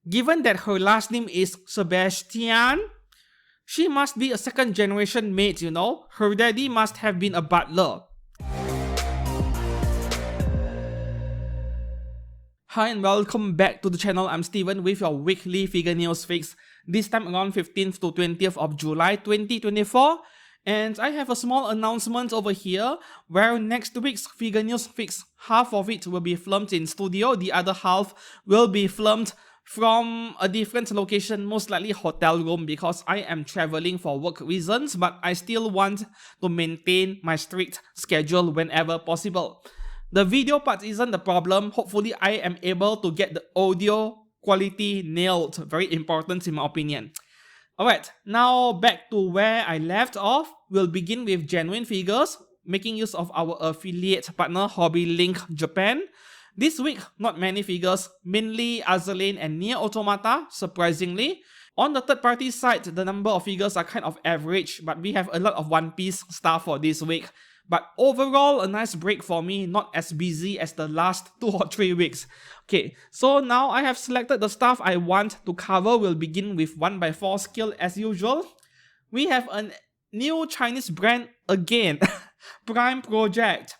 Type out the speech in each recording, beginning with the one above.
Given that her last name is Sebastian, she must be a second generation mate, you know. Her daddy must have been a butler. Hi and welcome back to the channel. I'm Steven with your weekly figure news fix. This time around 15th to 20th of July 2024. And I have a small announcement over here where next week's figure news fix, half of it will be filmed in studio, the other half will be filmed from a different location, most likely hotel room, because I am traveling for work reasons, but I still want to maintain my strict schedule whenever possible. The video part isn't the problem. Hopefully I am able to get the audio quality nailed. Very important in my opinion. Alright, now back to where I left off. We'll begin with genuine figures, making use of our affiliate partner Hobby Link Japan. This week, not many figures, mainly Azur and Nier Automata, surprisingly. On the third party side, the number of figures are kind of average, but we have a lot of One Piece stuff for this week. But overall, a nice break for me, not as busy as the last 2 or 3 weeks. Okay, so now I have selected the stuff I want to cover. We'll begin with 1x4 scale as usual. We have a new Chinese brand again, Prime Project.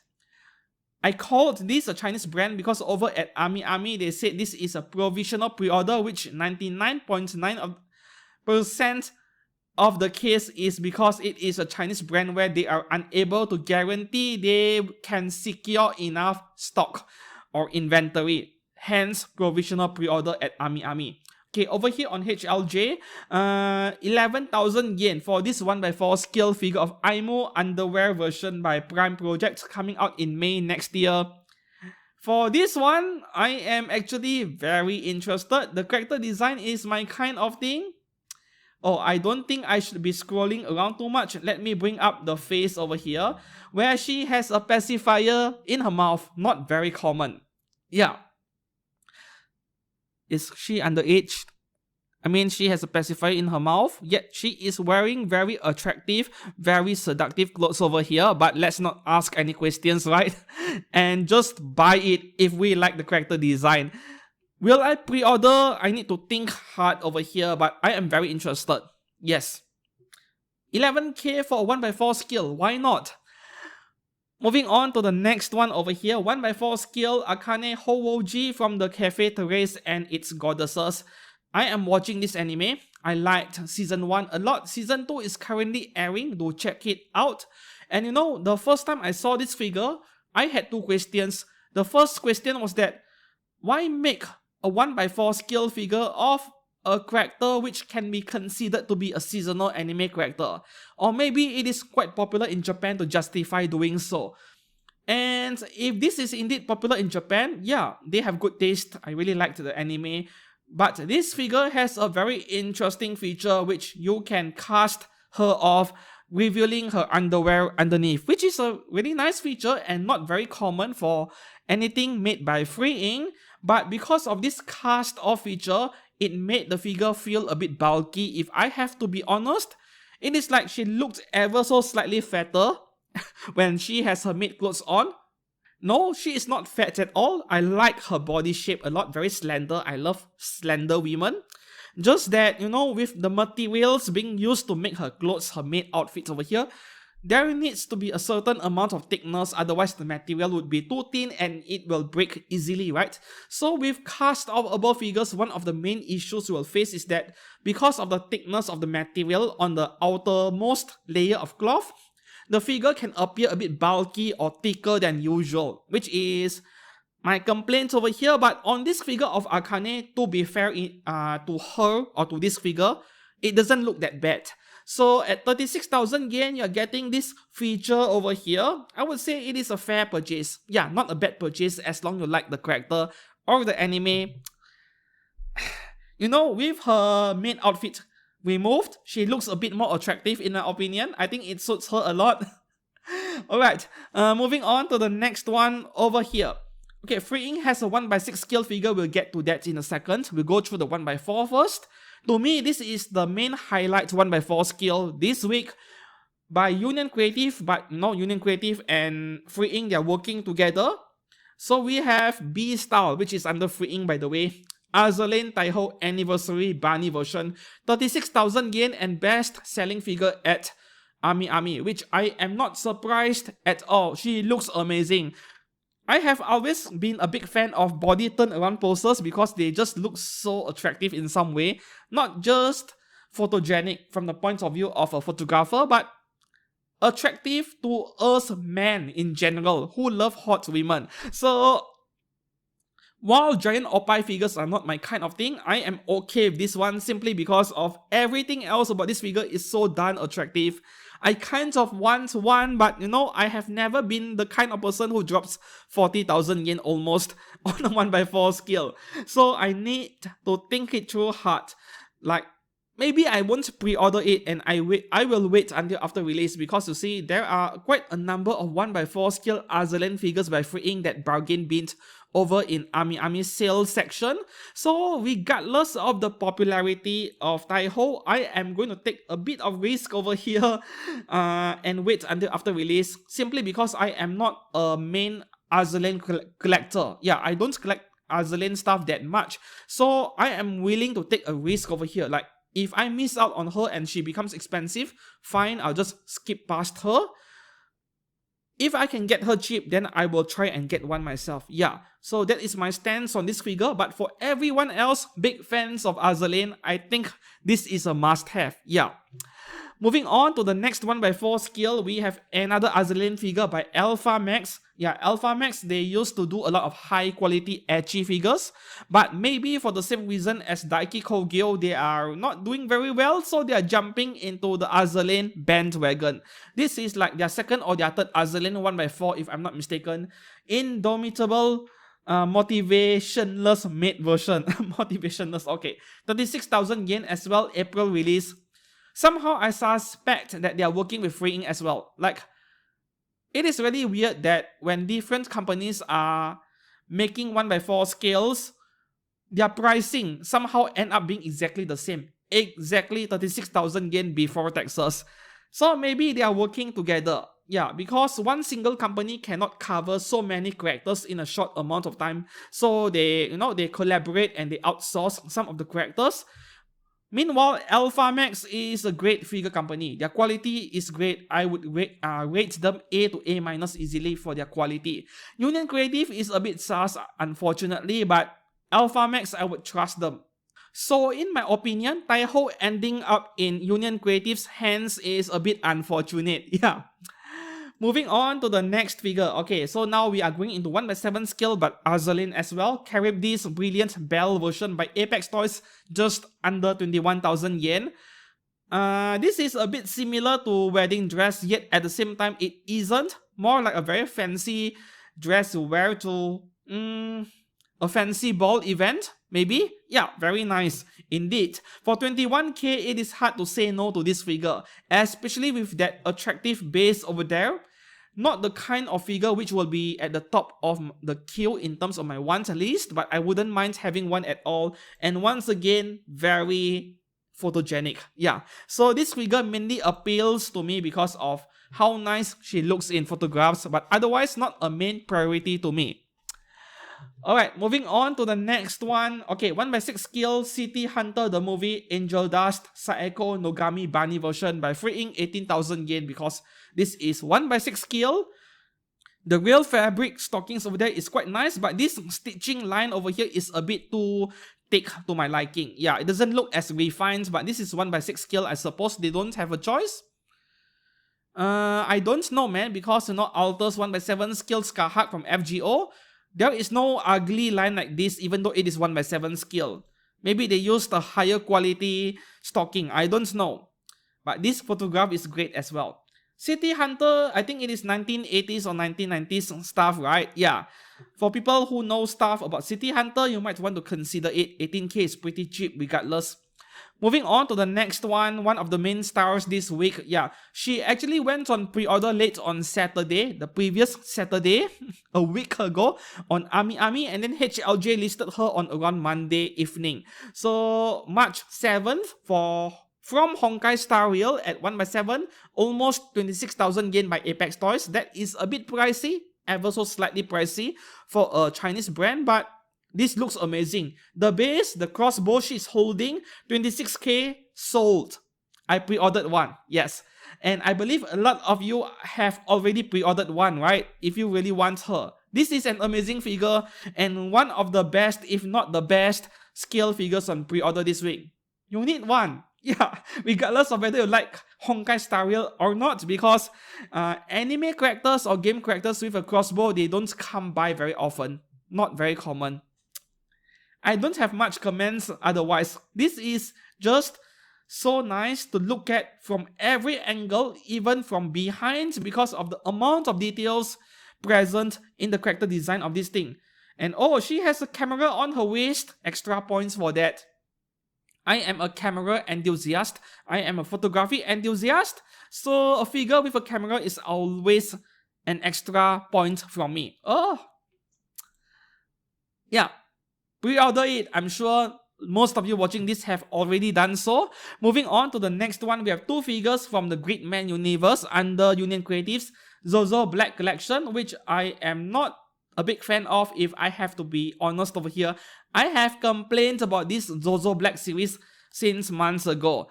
I called this a Chinese brand because over at AmiAmi, they said this is a provisional pre-order, which 99.9% of the case is because it is a Chinese brand where they are unable to guarantee they can secure enough stock or inventory. Hence, provisional pre-order at AmiAmi. Okay, over here on HLJ, 11,000 yen for this 1x4 scale figure of Aimo underwear version by Prime Project coming out in May next year. For this one, I am actually very interested. The character design is my kind of thing. Oh, I don't think I should be scrolling around too much. Let me bring up the face over here, where she has a pacifier in her mouth. Not very common. Yeah. Is she underage? I mean, she has a pacifier in her mouth, yet she is wearing very attractive, very seductive clothes over here. But let's not ask any questions, right? And just buy it if we like the character design. Will I pre-order? I need to think hard over here, but I am very interested. Yes. 11k for a 1x4 scale, why not? Moving on to the next one over here, 1x4 scale Akane Hououji from the Cafe Therese and its Goddesses. I am watching this anime. I liked Season 1 a lot. Season 2 is currently airing, do check it out. And you know, the first time I saw this figure, I had 2 questions. The first question was that, why make a 1x4 scale figure of a character which can be considered to be a seasonal anime character? Or maybe it is quite popular in Japan to justify doing so. And if this is indeed popular in Japan, yeah, they have good taste. I really liked the anime. But this figure has a very interesting feature which you can cast her off, revealing her underwear underneath, which is a really nice feature and not very common for anything made by Freeing. But because of this cast off feature, it made the figure feel a bit bulky. If I have to be honest, it is like she looked ever so slightly fatter when she has her maid clothes on. No, she is not fat at all. I like her body shape a lot, very slender. I love slender women. Just that, you know, with the materials being used to make her clothes, her maid outfits over here, there needs to be a certain amount of thickness, otherwise the material would be too thin and it will break easily, right? So with cast off above figures, one of the main issues you will face is that because of the thickness of the material on the outermost layer of cloth, the figure can appear a bit bulky or thicker than usual, which is my complaints over here. But on this figure of Akane, to be fair to her or to this figure, it doesn't look that bad. So at 36,000 yen, you're getting this feature over here. I would say it is a fair purchase. Yeah, not a bad purchase as long as you like the character or the anime. You know, with her main outfit removed, she looks a bit more attractive in my opinion. I think it suits her a lot. Alright, moving on to the next one over here. Okay, Freeing has a 1x6 scale figure. We'll get to that in a second. We'll go through the 1x4 first. To me, this is the main highlight 1x4 scale this week by Union Creative, but no, Union Creative and Freeing, they're working together. So we have B Style, which is under Freeing by the way. Azur Lane Taiho Anniversary Bunny version, 36,000 yen and best selling figure at AmiAmi, which I am not surprised at all. She looks amazing. I have always been a big fan of body turn-around poses because they just look so attractive in some way. Not just photogenic from the point of view of a photographer, but attractive to us men in general who love hot women. So, while giant oppai figures are not my kind of thing, I am okay with this one simply because of everything else about this figure is so darn attractive. I kind of want one, but I have never been the kind of person who drops 40,000 yen almost on a 1x4 scale. So I need to think it through hard. Like, maybe I won't pre-order it and I will wait until after release, because you see, there are quite a number of 1x4 scale Azur Lane figures by freeing that bargain bin over in AmiAmi's sales section. So regardless of the popularity of Taiho, I am going to take a bit of risk over here and wait until after release, simply because I am not a main Azur Lane collector. Yeah, I don't collect Azur Lane stuff that much. So I am willing to take a risk over here. Like, if I miss out on her and she becomes expensive, fine, I'll just skip past her. If I can get her cheap, then I will try and get one myself. Yeah, so that is my stance on this figure. But for everyone else, big fans of Azur Lane, I think this is a must-have. Yeah. Moving on to the next 1x4 scale, we have another Azur Lane figure by Alpha Max. Yeah, Alpha Max, they used to do a lot of high quality ecchi figures, but maybe for the same reason as Daiki Kogyo, they are not doing very well, so they are jumping into the Azur Lane bandwagon. This is like their second or their third Azur Lane 1x4 if I'm not mistaken. Indomitable motivationless mate version. Motivationless, okay. 36,000 yen as well, April release. Somehow I suspect that they are working with freeing as well. Like, it is really weird that when different companies are making 1x4 scales, their pricing somehow end up being exactly the same. Exactly 36,000 yen before taxes. So maybe they are working together. Yeah, because one single company cannot cover so many characters in a short amount of time. So they collaborate and they outsource some of the characters. Meanwhile, Alpha Max is a great figure company. Their quality is great. I would rate them A to A minus easily for their quality. Union Creative is a bit sus, unfortunately, but Alpha Max, I would trust them. So in my opinion, Taiho ending up in Union Creative's hands is a bit unfortunate. Yeah. Moving on to the next figure. Okay, so now we are going into 1x7 scale, but Azur Lane as well. Charybdis Brilliant Bell version by Apex Toys, just under 21,000 yen. This is a bit similar to wedding dress, yet at the same time it isn't. More like a very fancy dress you wear to a fancy ball event, maybe? Yeah, very nice indeed. For 21k, it is hard to say no to this figure, especially with that attractive base over there. Not the kind of figure which will be at the top of the queue in terms of my want list, but I wouldn't mind having one at all. And once again, very photogenic. Yeah, so this figure mainly appeals to me because of how nice she looks in photographs, but otherwise not a main priority to me. Alright, moving on to the next one. Okay, 1x6 scale City Hunter the movie Angel Dust Saeko Nogami Bunny version by freeing 18,000 yen, because this is 1x6 scale. The real fabric stockings over there is quite nice, but this stitching line over here is a bit too thick to my liking. Yeah, it doesn't look as refined, but this is 1x6 scale. I suppose they don't have a choice. I don't know, man, because Alta's 1x7 scale Scarhat from FGO, there is no ugly line like this, even though it is 1x7 scale. Maybe they used a higher quality stocking, I don't know. But this photograph is great as well. City Hunter, I think it is 1980s or 1990s stuff, right? Yeah. For people who know stuff about City Hunter, you might want to consider it. 18k is pretty cheap regardless. Moving on to the next one of the main stars this week. Yeah, she actually went on pre-order late on Saturday, the previous Saturday, a week ago, on AmiAmi, and then HLJ listed her on around Monday evening. So March 7th from Honkai Star Rail at 1x7, almost 26,000 yen by Apex Toys. That is a bit pricey, ever so slightly pricey for a Chinese brand, but This looks amazing. The base, the crossbow she's holding, 26k sold. I pre-ordered one, yes. And I believe a lot of you have already pre-ordered one, right? If you really want her. This is an amazing figure and one of the best, if not the best, scale figures on pre-order this week. You need one. Yeah, regardless of whether you like Honkai style or not, because anime characters or game characters with a crossbow, they don't come by very often. Not very common. I don't have much comments otherwise. This is just so nice to look at from every angle, even from behind, because of the amount of details present in the character design of this thing. And oh, she has a camera on her waist. Extra points for that. I am a camera enthusiast. I am a photography enthusiast. So a figure with a camera is always an extra point from me. Oh, yeah. Pre-order it. I'm sure most of you watching this have already done so. Moving on to the next one, we have two figures from the Gridman universe under Union Creatives Zozo Black Collection, which I am not a big fan of if I have to be honest over here. I have complained about this Zozo Black series since months ago.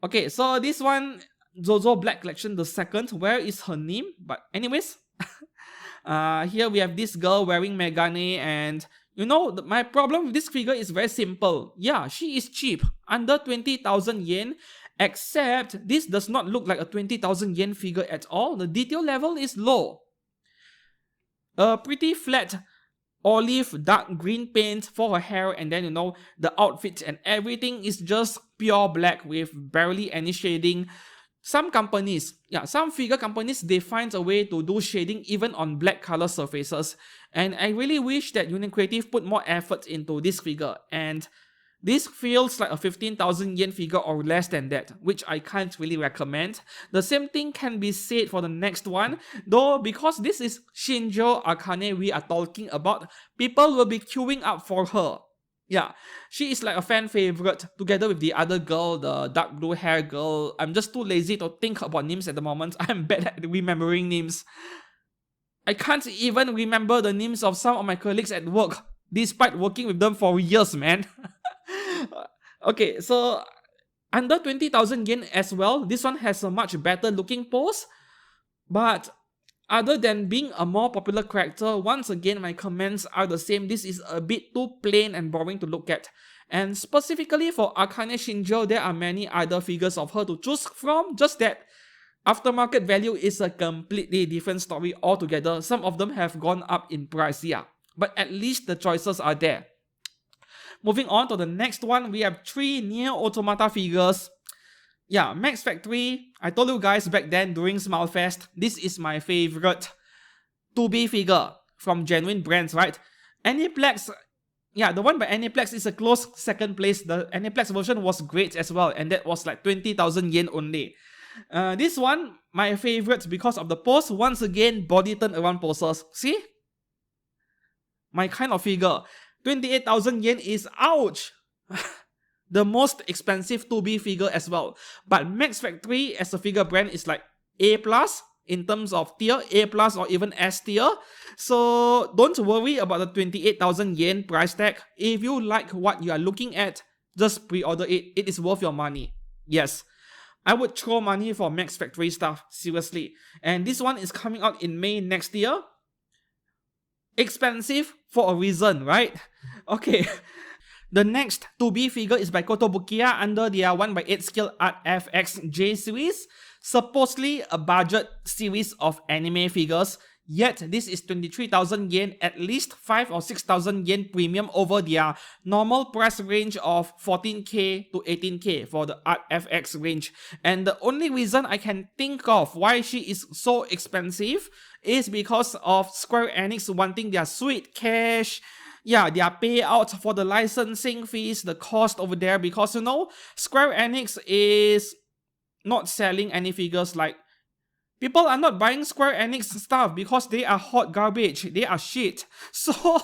Okay, so this one, Zozo Black Collection the second, where is her name? But anyways, here we have this girl wearing Megane, and you know, my problem with this figure is very simple. Yeah, she is cheap, under 20,000 yen, except this does not look like a 20,000 yen figure at all. The detail level is low. A pretty flat olive dark green paint for her hair, and then you know, the outfit and everything is just pure black with barely any shading. Some companies, some figure companies, they find a way to do shading even on black color surfaces. And I really wish that Union Creative put more effort into this figure. And this feels like a 15,000 yen figure or less than that, which I can't really recommend. The same thing can be said for the next one, though because this is Shinjo Akane we are talking about, people will be queuing up for her. Yeah, she is like a fan favorite together with the other girl, the dark blue hair girl. I'm just too lazy to think about names at the moment. I'm bad at remembering names. I can't even remember the names of some of my colleagues at work, despite working with them for years, man. Okay, so under 20,000 yen as well. This one has a much better looking pose. But other than being a more popular character, once again my comments are the same. This is a bit too plain and boring to look at. And specifically for Akane Shinjo, there are many other figures of her to choose from, just that aftermarket value is a completely different story altogether. Some of them have gone up in price, yeah. But at least the choices are there. Moving on to the next one, we have 3 Nier Automata figures. Yeah, Max Factory, I told you guys back then during Smilefest, this is my favorite 2B figure from genuine brands, right? Aniplex, yeah, the one by Aniplex is a close second place. The Aniplex version was great as well, and that was like 20,000 yen only. This one, my favorite because of the pose. Once again, body turn around poses. See? My kind of figure. 28,000 yen is ouch! The most expensive 2B figure as well. But Max Factory as a figure brand is like A+ in terms of tier, A+ or even S tier. So don't worry about the 28,000 yen price tag. If you like what you are looking at, just pre-order it. It is worth your money. Yes. I would throw money for Max Factory stuff, seriously. And this one is coming out in May next year. Expensive for a reason, right? Okay. The next 2B figure is by Kotobukiya under their 1x8 scale Art FX J series. Supposedly a budget series of anime figures, yet this is 23,000 yen, at least 5 or 6,000 yen premium over their normal price range of 14k to 18k for the Art FX range. And the only reason I can think of why she is so expensive is because of Square Enix wanting their sweet cash. Yeah, their payout for the licensing fees, the cost over there, because you know, Square Enix is not selling any figures. Like, people are not buying Square Enix stuff because they are hot garbage, they are shit. So,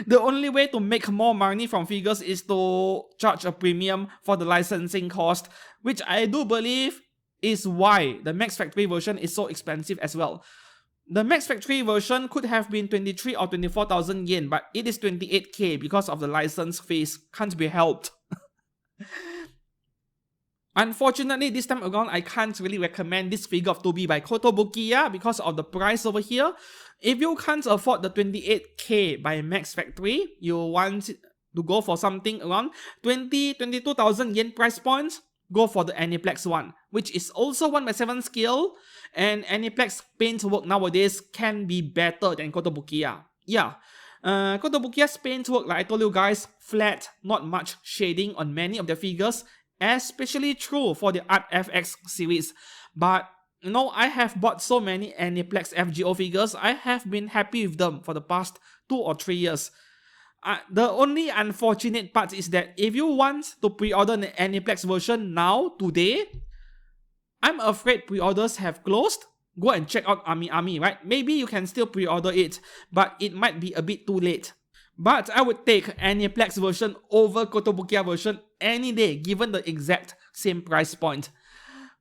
the only way to make more money from figures is to charge a premium for the licensing cost, which I do believe is why the Max Factory version is so expensive as well. The Max Factory version could have been 23 or 24,000 yen, but it is 28k because of the license fees. Can't be helped. Unfortunately, this time around, I can't really recommend this figure of Tobi by Kotobukiya because of the price over here. If you can't afford the 28k by Max Factory, you want to go for something around 22,000 yen price points, go for the Aniplex one, which is also 1/7 scale, and Aniplex paintwork nowadays can be better than Kotobukiya. Yeah. Kotobukiya's paintwork, like I told you guys, flat, not much shading on many of the figures, especially true for the Art FX series. But you know, I have bought so many Aniplex FGO figures. I have been happy with them for the past 2 or 3 years. The only unfortunate part is that if you want to pre-order the Aniplex version now, today, I'm afraid pre-orders have closed. Go and check out AmiAmi, right? Maybe you can still pre-order it, but it might be a bit too late. But I would take Aniplex version over Kotobukiya version any day, given the exact same price point.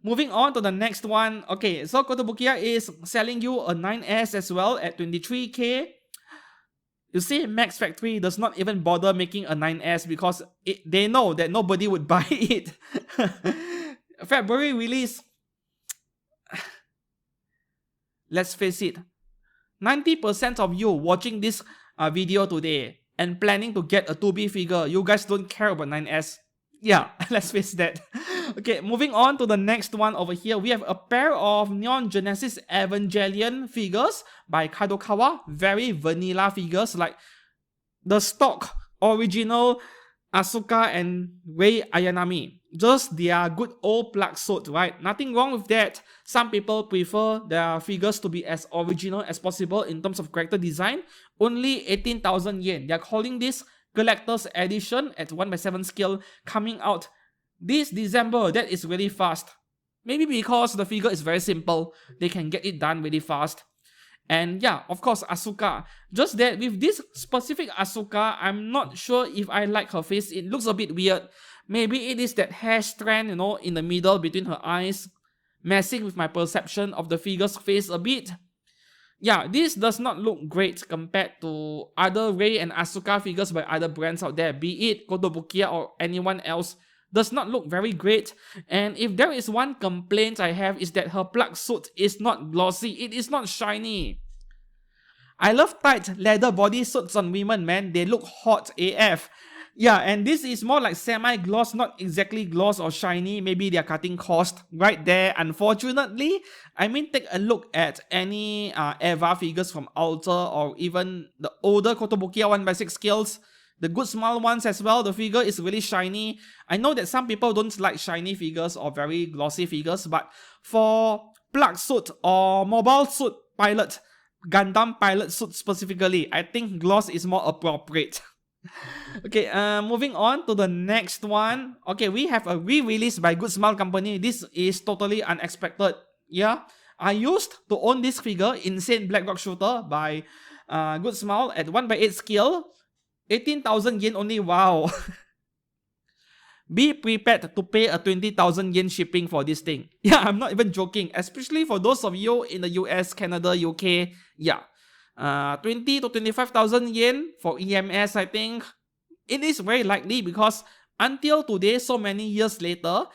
Moving on to the next one. Okay, so Kotobukiya is selling you a 9S as well at 23k. You see, Max Factory does not even bother making a 9S because they know that nobody would buy it. February release. Let's face it, 90% of you watching this video today and planning to get a 2B figure, you guys don't care about 9S. Yeah, let's face that. Okay, moving on to the next one over here. We have a pair of Neon Genesis Evangelion figures by Kadokawa. Very vanilla figures, like the stock original Asuka and Rei Ayanami. Just their good old plug suit, right? Nothing wrong with that. Some people prefer their figures to be as original as possible in terms of character design. Only 18,000 yen. They are calling this Collector's Edition at 1/7 scale, coming out this December. That is really fast. Maybe because the figure is very simple, they can get it done really fast. And yeah, of course, Asuka. Just that with this specific Asuka, I'm not sure if I like her face. It looks a bit weird. Maybe it is that hair strand, you know, in the middle between her eyes, messing with my perception of the figure's face a bit. Yeah, this does not look great compared to other Rei and Asuka figures by other brands out there, be it Kotobukiya or anyone else. Does not look very great. And if there is one complaint I have, is that her plug suit is not glossy. It is not shiny. I love tight leather bodysuits on women, man. They look hot AF. Yeah, and this is more like semi-gloss, not exactly gloss or shiny. Maybe they are cutting cost right there, unfortunately. I mean, take a look at any Eva figures from Alter or even the older Kotobukiya 1/6 scales. The good small ones as well, the figure is really shiny. I know that some people don't like shiny figures or very glossy figures, but for plug suit or mobile suit pilot, Gundam pilot suit specifically, I think gloss is more appropriate. Okay, moving on to the next one. Okay, we have a re-release by Good Smile Company. This is totally unexpected. Yeah, I used to own this figure, Insane Black Rock Shooter by Good Smile at 1/8 scale. 18,000 yen only, wow. Be prepared to pay a 20,000 yen shipping for this thing. Yeah, I'm not even joking. Especially for those of you in the US, Canada, UK. Yeah. 20 to 25,000 yen for EMS, I think. It is very likely because until today, so many years later,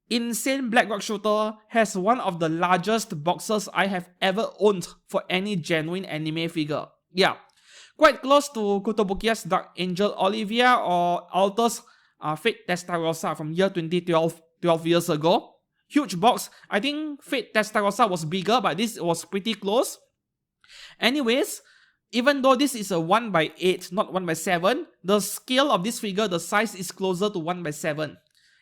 Insane Black Rock Shooter has one of the largest boxes I have ever owned for any genuine anime figure. Yeah. Quite close to Kotobukiya's Dark Angel Olivia or Alter's Fate Testarossa from year 2012, 12 years ago. Huge box. I think Fate Testarossa was bigger, but this was pretty close. Anyways, even though this is a 1/8, not 1/7, the scale of this figure, the size is closer to 1/7.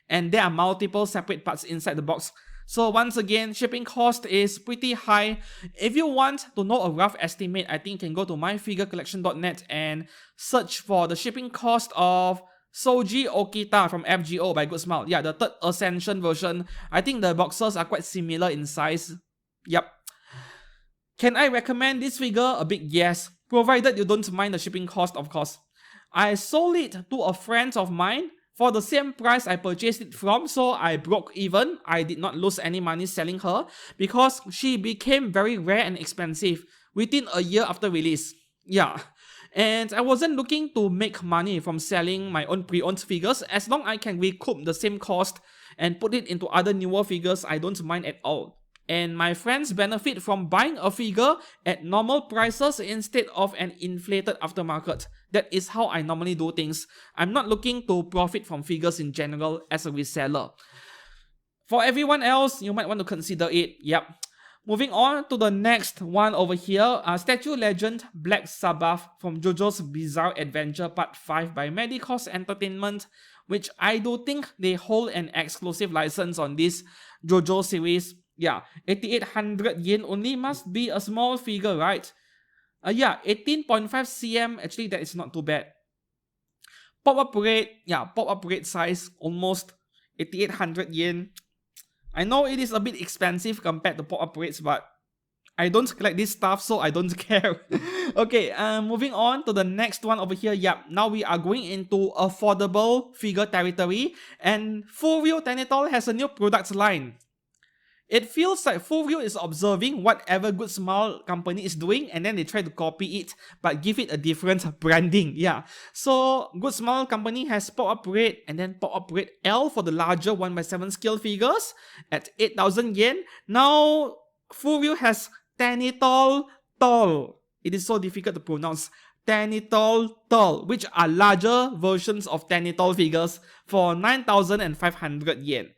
And there are multiple separate parts inside the box. So once again, shipping cost is pretty high. If you want to know a rough estimate, I think you can go to myfigurecollection.net and search for the shipping cost of Soji Okita from FGO by Good Smile. Yeah, the third Ascension version. I think the boxes are quite similar in size. Yep. Can I recommend this figure? A big yes, provided you don't mind the shipping cost, of course. I sold it to a friend of mine for the same price I purchased it from, so I broke even. I did not lose any money selling her because she became very rare and expensive within a year after release. Yeah. And I wasn't looking to make money from selling my own pre-owned figures. As long as I can recoup the same cost and put it into other newer figures, I don't mind at all. And my friends benefit from buying a figure at normal prices instead of an inflated aftermarket. That is how I normally do things. I'm not looking to profit from figures in general as a reseller. For everyone else, you might want to consider it. Yep. Moving on to the next one over here, Statue Legend Black Sabbath from JoJo's Bizarre Adventure Part 5 by Medicos Entertainment, which I do think they hold an exclusive license on this JoJo series. Yeah, 8,800 yen only must be a small figure, right? Yeah, 18.5 cm, actually that is not too bad. Pop-up rate size, almost 8,800 yen. I know it is a bit expensive compared to pop-up rates, but I don't collect this stuff, so I don't care. Okay, moving on to the next one over here. Yep, now we are going into affordable figure territory, and Furyu Tenitol has a new products line. It feels like Furyu is observing whatever Good Smile company is doing, and then they try to copy it, but give it a different branding. Yeah. So Good Smile company has pop-up rate and then pop-up rate L for the larger 1x7 scale figures at 8,000 yen. Now Furyu has Tenitol Tol. It is so difficult to pronounce. Tenitol Tol, which are larger versions of Tenitol figures for 9,500 yen.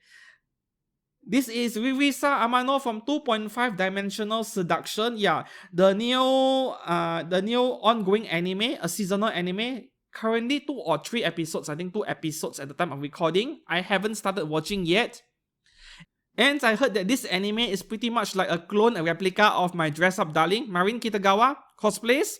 This is Ririsa Amano from 2.5 Dimensional Seduction. Yeah, the new ongoing anime, a seasonal anime. Currently 2 or 3 episodes. I think 2 episodes at the time of recording. I haven't started watching yet. And I heard that this anime is pretty much like a clone, a replica of my dress-up darling, Marin Kitagawa cosplays.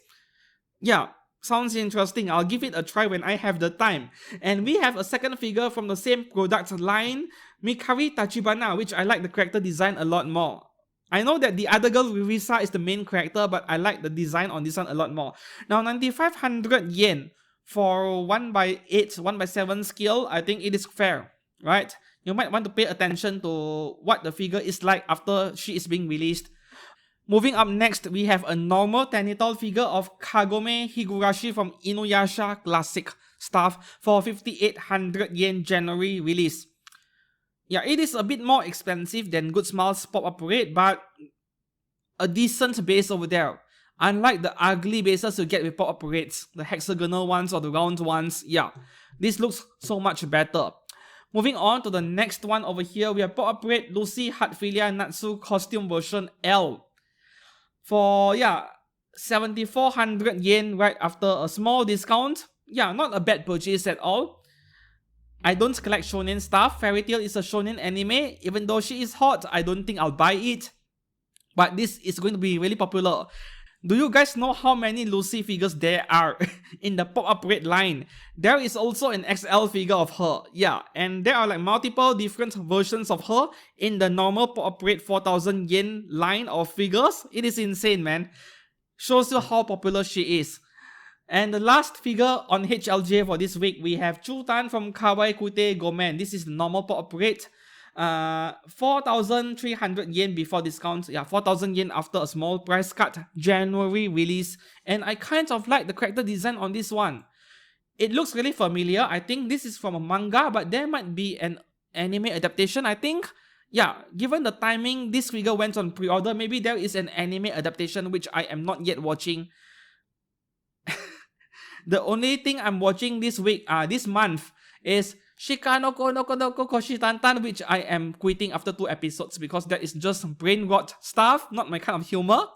Yeah, sounds interesting. I'll give it a try when I have the time. And we have a second figure from the same product line, Mikari Tachibana, which I like the character design a lot more. I know that the other girl, Ririsa, is the main character, but I like the design on this one a lot more. Now, 9,500 yen for 1x8, 1x7 scale, I think it is fair, right? You might want to pay attention to what the figure is like after she is being released. Moving up next, we have a normal Tenitol figure of Kagome Higurashi from Inuyasha Classic stuff for 5,800 yen January release. Yeah, it is a bit more expensive than Good Smile's pop-up rate, but a decent base over there. Unlike the ugly bases you get with pop-up rates, the hexagonal ones or the round ones, yeah, this looks so much better. Moving on to the next one over here, we have pop-up rate Lucy Hatfilia Natsu costume version L. For, yeah, 7,400 yen right after a small discount. Yeah, not a bad purchase at all. I don't collect shonen stuff. Fairy Tail is a shonen anime. Even though she is hot, I don't think I'll buy it. But this is going to be really popular. Do you guys know how many Lucy figures there are in the pop-up rate line? There is also an XL figure of her. Yeah, and there are like multiple different versions of her in the normal pop-up rate 4,000 yen line of figures. It is insane, man. Shows you how popular she is. And the last figure on HLJ for this week, we have Chutan from Kawaii Kute Gomen. This is the normal pop-up rate. 4,300 yen before discount. Yeah, 4,000 yen after a small price cut. January release. And I kind of like the character design on this one. It looks really familiar. I think this is from a manga, but there might be an anime adaptation, I think. Yeah, given the timing, this figure went on pre-order. Maybe there is an anime adaptation which I am not yet watching. The only thing I'm watching this week, this month, is Shikanoko no Konoko Koshi Tantan, which I am quitting after 2 episodes because that is just brain rot stuff, not my kind of humor.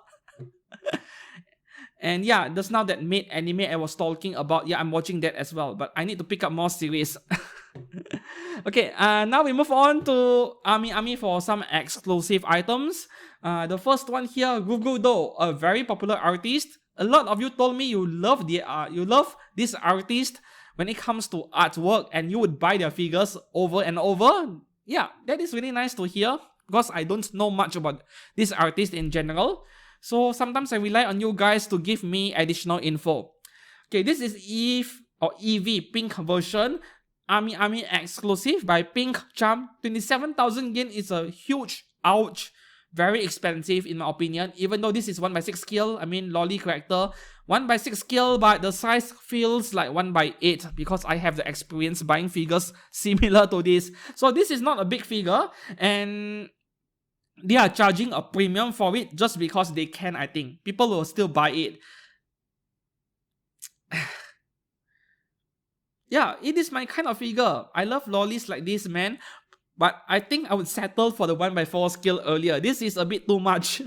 And yeah, just now that maid anime I was talking about, yeah, I'm watching that as well, but I need to pick up more series. Okay, now we move on to AmiAmi for some exclusive items. The first one here, Gugudo, a very popular artist. A lot of you told me you love this artist when it comes to artwork and you would buy their figures over and over. Yeah, that is really nice to hear because I don't know much about this artist in general. So sometimes I rely on you guys to give me additional info. Okay, this is Eve or Eevee pink version. AmiAmi exclusive by Pink Charm. 27,000 yen is a huge ouch. Very expensive in my opinion, even though this is 1/6 scale. I mean, lolly character, 1/6 scale, but the size feels like 1/8 because I have the experience buying figures similar to this. So this is not a big figure, and they are charging a premium for it just because they can. I think people will still buy it. Yeah, it is my kind of figure. I love lollies like this, man. But I think I would settle for the 1/4 scale earlier. This is a bit too much.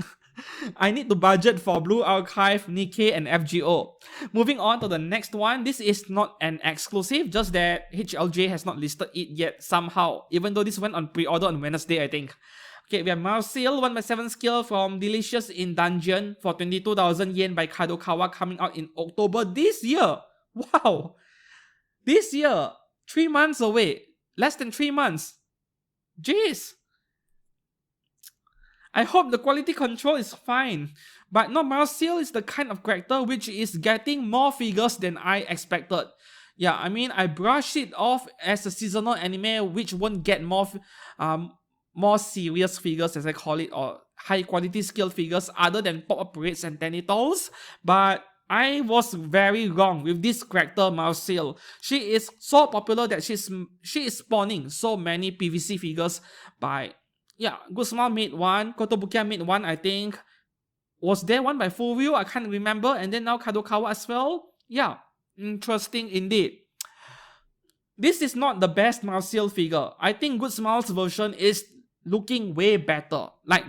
I need to budget for Blue Archive, Nikkei, and FGO. Moving on to the next one. This is not an exclusive, just that HLJ has not listed it yet somehow. Even though this went on pre-order on Wednesday, I think. Okay, we have Marcel 1/7 scale from Delicious in Dungeon for 22,000 yen by Kadokawa, coming out in October this year. Wow! This year! 3 months away. Less than 3 months. Jeez. I hope the quality control is fine. But no, Marcel is the kind of character which is getting more figures than I expected. Yeah, I mean, I brushed it off as a seasonal anime which won't get more serious figures, as I call it, or high quality skill figures other than pop-up parades and Tenitals. But I was very wrong with this character, Marcel. She is so popular that she is spawning so many PVC figures by, yeah, Good Smile made one, Kotobukiya made one, I think. Was there one by Full Wheel? I can't remember. And then now Kadokawa as well. Yeah, interesting indeed. This is not the best Marcel figure. I think Good Smile's version is looking way better. Like,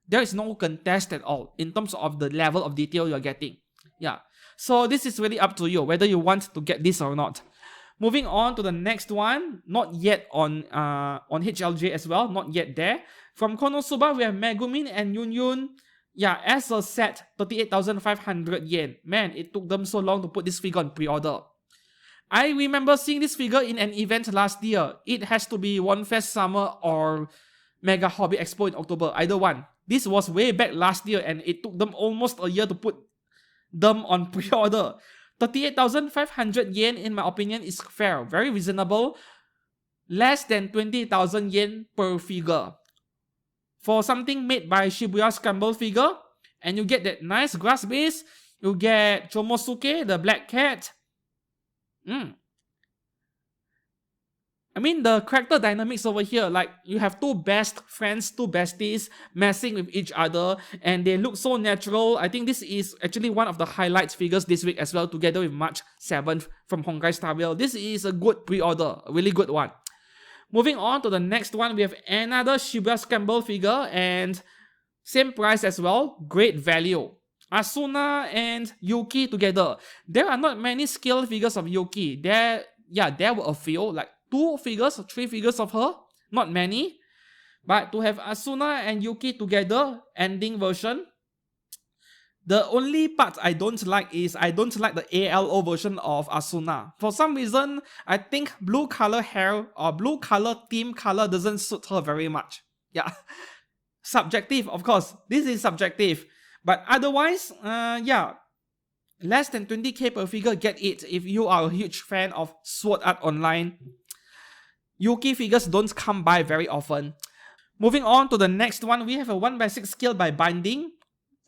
there is no contest at all in terms of the level of detail you're getting. Yeah. So this is really up to you whether you want to get this or not. Moving on to the next one, not yet on HLJ as well, not yet there. From Konosuba, we have Megumin and Yun. Yeah, as a set, 38,500 yen. Man, it took them so long to put this figure on pre-order. I remember seeing this figure in an event last year. It has to be OneFest Summer or Mega Hobby Expo in October, either one. This was way back last year and it took them almost a year to put them on pre-order. 38,500 yen in my opinion is fair, very reasonable. Less than 20,000 yen per figure. For something made by Shibuya Scramble figure, and you get that nice grass base, you get Chomosuke, the black cat. I mean, the character dynamics over here, like, you have two best friends, two besties, messing with each other, and they look so natural. I think this is actually one of the highlights figures this week as well, together with March 7th from Honkai Star Rail. This is a good pre-order, a really good one. Moving on to the next one, we have another Shibuya Scramble figure, and same price as well, great value. Asuna and Yuki together. There are not many scale figures of Yuki. There were a few, like 2 figures, 3 figures of her, not many. But to have Asuna and Yuki together, ending version, the only part I don't like is I don't like the ALO version of Asuna. For some reason, I think blue color hair or blue color theme color doesn't suit her very much. Yeah, subjective, of course. This is subjective. But otherwise, yeah, less than 20k per figure, get it if you are a huge fan of Sword Art Online. Yuki figures don't come by very often. Moving on to the next one, we have a 1/6 scale by Binding.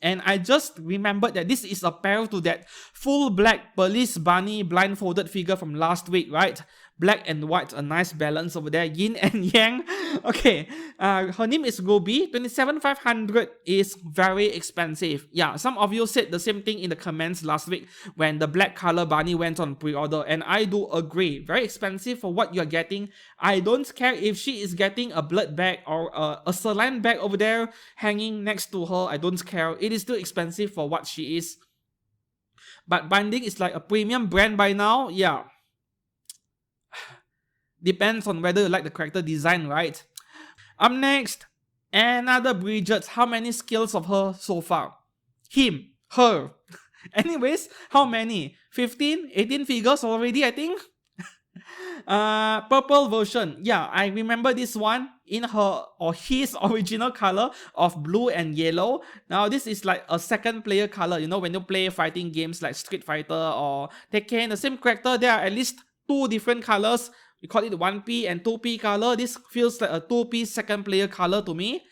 And I just remembered that this is a pair to that full black police bunny blindfolded figure from last week, right? Black and white, a nice balance over there, yin and yang. Okay, her name is Ruby. 27,500 is very expensive. Yeah, some of you said the same thing in the comments last week when the black color bunny went on pre-order, and I do agree. Very expensive for what you're getting. I don't care if she is getting a blood bag or a saline bag over there hanging next to her. I don't care. It is still expensive for what she is. But Binding is like a premium brand by now. Yeah. Depends on whether you like the character design, right? Up next, another Bridget. How many skills of her so far? Him, her. Anyways, how many? 15, 18 figures already, I think? Purple version. Yeah, I remember this one in her or his original color of blue and yellow. Now this is like a second player color. You know, when you play fighting games like Street Fighter or Tekken, the same character, there are at least 2 different colors. We call it 1P and 2P color. This feels like a 2P second player color to me.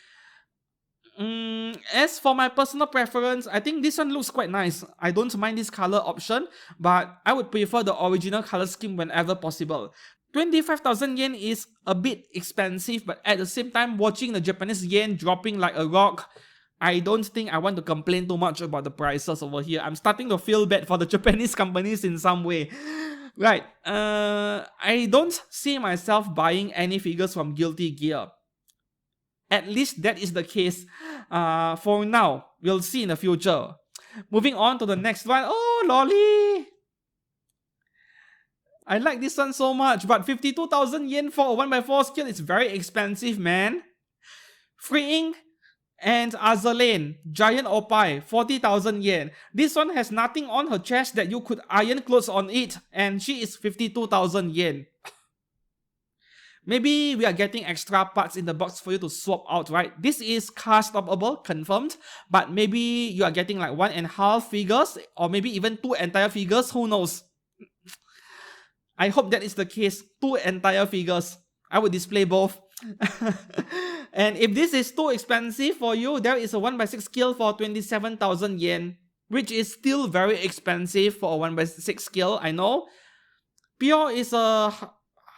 As for my personal preference, I think this one looks quite nice. I don't mind this color option, but I would prefer the original color scheme whenever possible. 25,000 yen is a bit expensive, but at the same time, watching the Japanese yen dropping like a rock, I don't think I want to complain too much about the prices over here. I'm starting to feel bad for the Japanese companies in some way. Right, I don't see myself buying any figures from Guilty Gear. At least that is the case for now. We'll see in the future. Moving on to the next one. Oh, lolly! I like this one so much, but 52,000 yen for a 1x4 scale is very expensive, man. Freeing and Azur, Giant Opie, 40,000 yen. This one has nothing on her chest that you could iron clothes on it, and she is 52,000 yen. Maybe we are getting extra parts in the box for you to swap out, right? This is car stoppable, confirmed. But maybe you are getting like 1.5 figures, or maybe even 2 entire figures, who knows? I hope that is the case, 2 entire figures. I will display both. And if this is too expensive for you, there is a 1x6 scale for 27,000 yen, which is still very expensive for a 1x6 scale, I know. Pure is a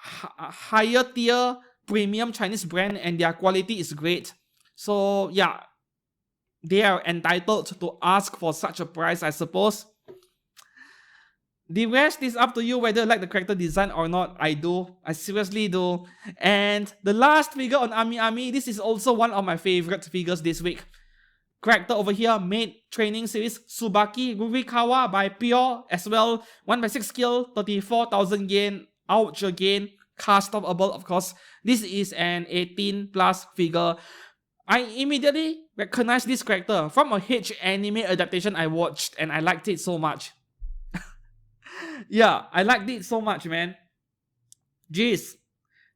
higher tier premium Chinese brand and their quality is great. So yeah, they are entitled to ask for such a price, I suppose. The rest is up to you whether you like the character design or not. I do. I seriously do. And the last figure on AmiAmi, this is also one of my favorite figures this week. Character over here, Maid Training Series Tsubaki Rurikawa by Pure as well. 1x6 scale, 34,000 yen. Ouch again. Castable, of course. This is an 18 plus figure. I immediately recognized this character from a H anime adaptation I watched and I liked it so much. Yeah, I liked it so much, man. Jeez.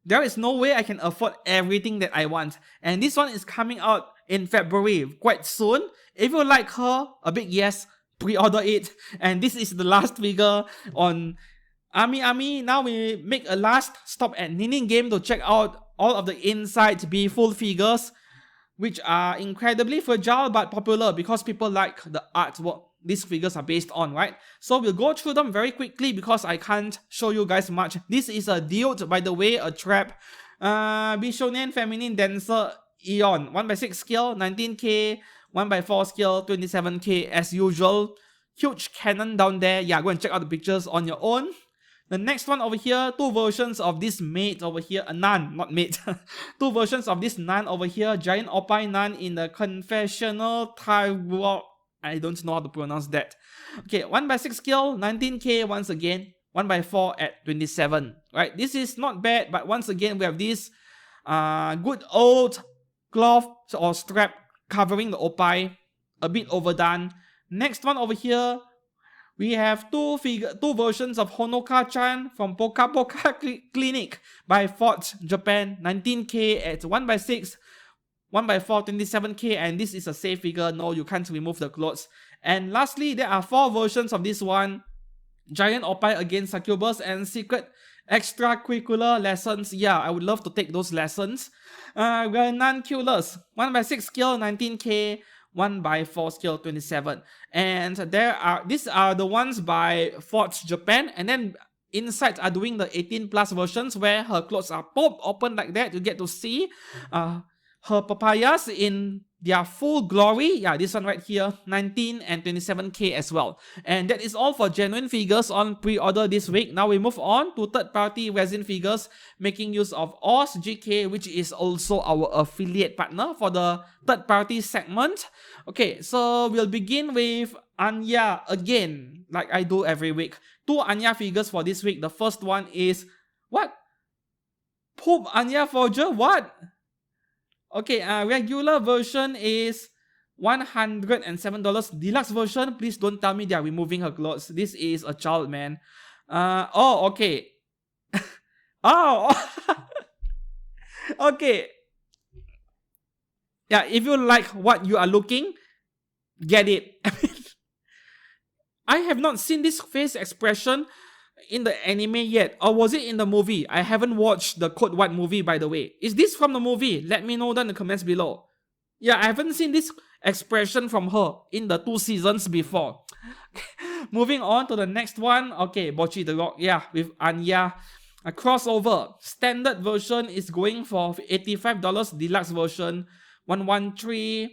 There is no way I can afford everything that I want. And this one is coming out in February, quite soon. If you like her, a big yes, pre-order it. And this is the last figure on AmiAmi. Now we make a last stop at Ninin Game to check out all of the Inside Be Full figures, which are incredibly fragile but popular because people like the artwork these figures are based on, right? So we'll go through them very quickly because I can't show you guys much. This is a Dude, by the way, a trap. Bishonen Feminine Dancer Eon, 1x6 scale, 19k, 1x4 scale, 27k as usual. Huge cannon down there. Yeah, go and check out the pictures on your own. The next one over here, 2 versions of this maid over here, a nun, not maid. 2 versions of this nun over here, Giant Opie nun in the confessional Taiwan. I don't know how to pronounce that. Okay, 1x6 scale, 19k once again, 1x4 at 27. Right, this is not bad, but once again we have this good old cloth or strap covering the Opie, a bit overdone. Next one over here, we have 2 versions of Honoka-chan from Poka Poka Clinic by Forge Japan, 19k at 1x6. 1x4, 27k, and this is a safe figure. No, you can't remove the clothes. And lastly, there are 4 versions of this one. Giant Opie against Succubus and Secret Extracurricular Lessons. Yeah, I would love to take those lessons. Ranunculus, 1x6 scale, 19k, 1x4 scale, 27. And these are the ones by Forge Japan, and then Inside are doing the 18 plus versions where her clothes are popped open like that. You get to see her papayas in their full glory. Yeah, this one right here, 19 and 27k as well. And that is all for genuine figures on pre-order this week. Now we move on to third-party resin figures, making use of Oz GK, which is also our affiliate partner for the third-party segment. Okay, so we'll begin with Anya again, like I do every week. 2 Anya figures for this week. The first one is, what? Poop Anya Forger? What? Okay, regular version is $107. Deluxe version, please don't tell me they are removing her clothes. This is a child, man. Oh, okay. Oh, okay. Yeah, if you like what you are looking, get it. I have not seen this face expression in the anime yet, or was it in the movie? I haven't watched the Code White movie, by the way. Is this from the movie? Let me know down in the comments below. Yeah, I haven't seen this expression from her in the 2 seasons before. Moving on to the next one. Okay, Bocchi the Rock. Yeah, with Anya. A crossover. Standard version is going for $85. Deluxe version, $113.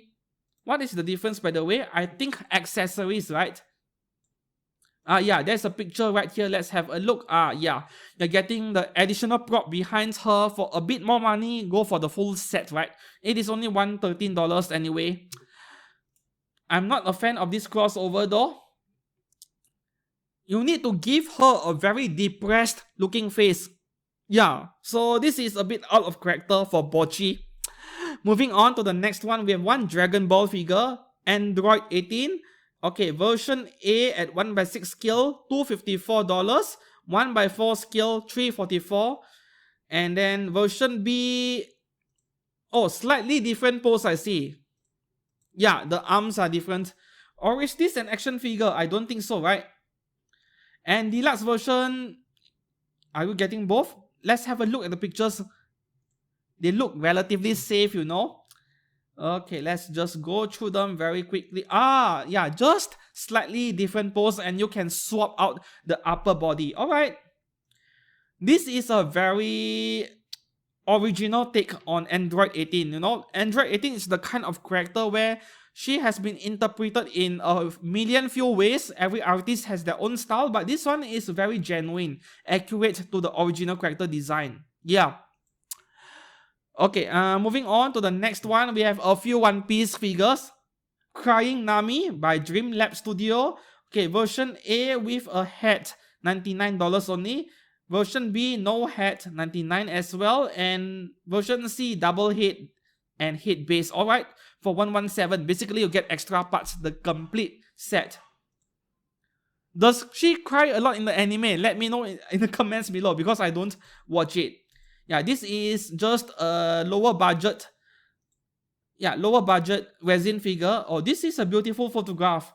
What is the difference, by the way? I think accessories, right? Yeah, there's a picture right here. Let's have a look. Yeah, you're getting the additional prop behind her for a bit more money. Go for the full set, right? It is only $113 anyway. I'm not a fan of this crossover though. You need to give her a very depressed looking face. Yeah, so this is a bit out of character for Bocchi. Moving on to the next one, we have one Dragon Ball figure, Android 18. Okay, version A at 1/6 scale, $254. 1/4 scale, $344. And then version B, oh, slightly different pose I see. Yeah, the arms are different. Or is this an action figure? I don't think so, right? And deluxe version, are you getting both? Let's have a look at the pictures. They look relatively safe, you know. Okay, let's just go through them very quickly. Yeah, just slightly different pose and you can swap out the upper body. Alright. This is a very original take on Android 18, you know. Android 18 is the kind of character where she has been interpreted in a million few ways. Every artist has their own style, but this one is very genuine, accurate to the original character design. Yeah. Okay, moving on to the next one, we have a few One Piece figures. Crying Nami by Dream Lab Studio. Okay, version A with a hat, $99 only. Version B, no hat, $99 as well. And version C, double head and head base. Alright, for $117. Basically, you get extra parts, the complete set. Does she cry a lot in the anime? Let me know in the comments below because I don't watch it. Yeah, this is just a lower budget. Yeah, lower budget resin figure. Oh, this is a beautiful photograph.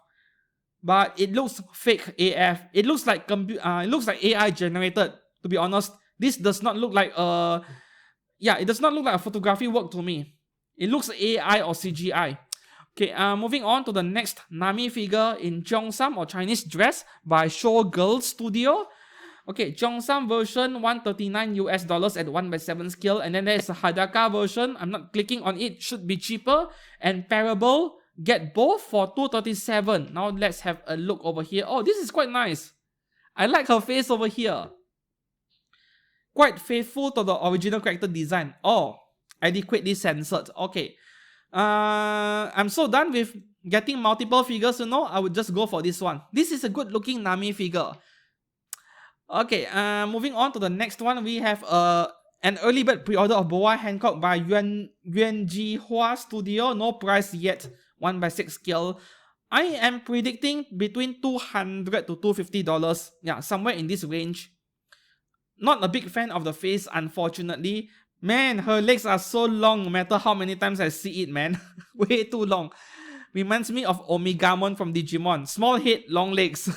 But it looks fake AF. It looks like AI generated, to be honest. This does not look like it does not look like a photography work to me. It looks AI or CGI. Okay, moving on to the next Nami figure in Cheongsam or Chinese dress by Showgirl Studio. Okay, Cheongsam version, $139 at 1/7 scale. And then there's a Hadaka version. I'm not clicking on it. Should be cheaper. And Parable, get both for $237. Now let's have a look over here. Oh, this is quite nice. I like her face over here. Quite faithful to the original character design. Oh, adequately censored. Okay. I'm so done with getting multiple figures, you know. I would just go for this one. This is a good looking Nami figure. Okay, moving on to the next one, we have an early bird pre-order of Boa Hancock by Yuanji Hua Studio. No price yet, 1/6 scale. I am predicting between $200 to $250. Yeah, somewhere in this range. Not a big fan of the face, unfortunately. Man, her legs are so long no matter how many times I see it, man. Way too long. Reminds me of Omegamon from Digimon. Small head, long legs.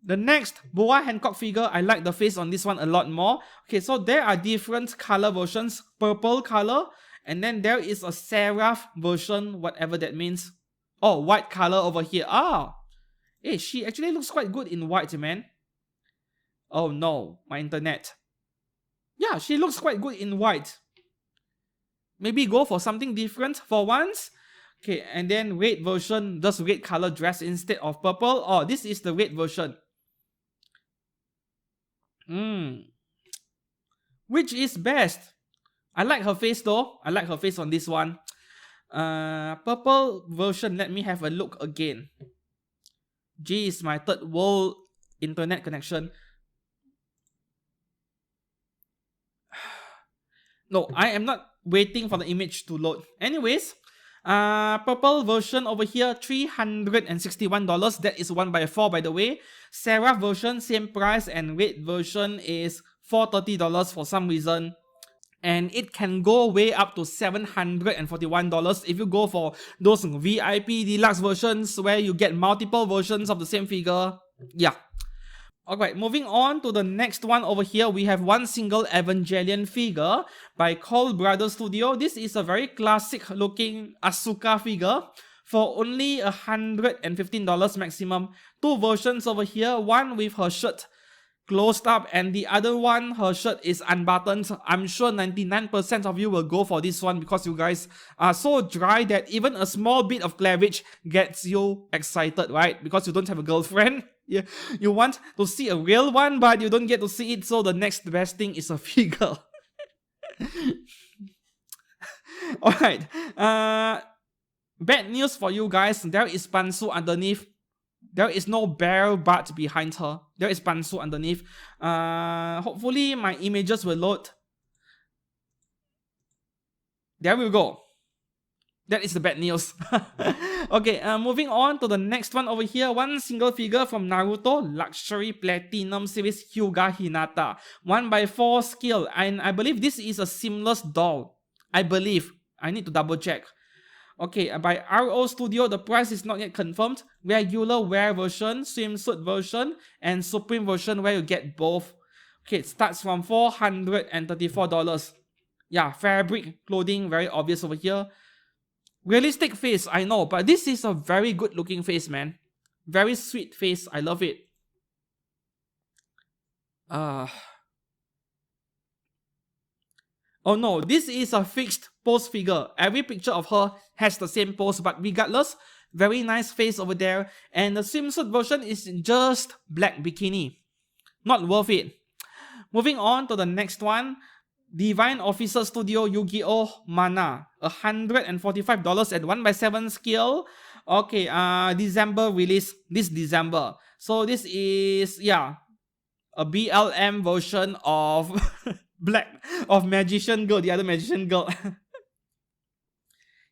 The next Boa Hancock figure, I like the face on this one a lot more. Okay, so there are different color versions. Purple color. And then there is a Seraph version, whatever that means. Oh, white color over here. Hey, she actually looks quite good in white, man. Oh no, my internet. Yeah, she looks quite good in white. Maybe go for something different for once. Okay, and then red version, just red color dress instead of purple. Oh, this is the red version. Which is best? I like her face though. I like her face on this one. Purple version, let me have a look again. Geez, my third world internet connection. No, I am not waiting for the image to load. Anyways, purple version over here, $361. That is 1/4, by the way. Seraph version, same price, and red version is $430 for some reason. And it can go way up to $741 if you go for those VIP deluxe versions where you get multiple versions of the same figure. Yeah. Alright, moving on to the next one over here, we have one single Evangelion figure by Cole Brothers Studio. This is a very classic looking Asuka figure for only $115 maximum. Two versions over here, one with her shirt closed up and the other one, her shirt is unbuttoned. I'm sure 99% of you will go for this one because you guys are so dry that even a small bit of cleavage gets you excited, right? Because you don't have a girlfriend. Yeah, you want to see a real one, but you don't get to see it, so the next best thing is a figure. Alright, bad news for you guys, there is Bansu underneath. There is no bare butt behind her. There is Bansu underneath. Hopefully my images will load. There we go. That is the bad news. Okay, moving on to the next one over here. One single figure from Naruto Luxury Platinum Series Hyuga Hinata. 1x4 scale. And I believe this is a seamless doll. I believe. I need to double check. Okay, by RO Studio, the price is not yet confirmed. Regular wear version, swimsuit version, and supreme version where you get both. Okay, it starts from $434. Yeah, fabric clothing, very obvious over here. Realistic face, I know, but this is a very good looking face, man. Very sweet face, I love it. Oh no, this is a fixed pose figure. Every picture of her has the same pose, but regardless, very nice face over there. And the swimsuit version is just black bikini. Not worth it. Moving on to the next one. Divine Officer Studio Yu-Gi-Oh! Mana. $145 at 1x7 scale. Okay, December release this December. So this is, yeah, a BLM version of Magician Girl, the other Magician Girl.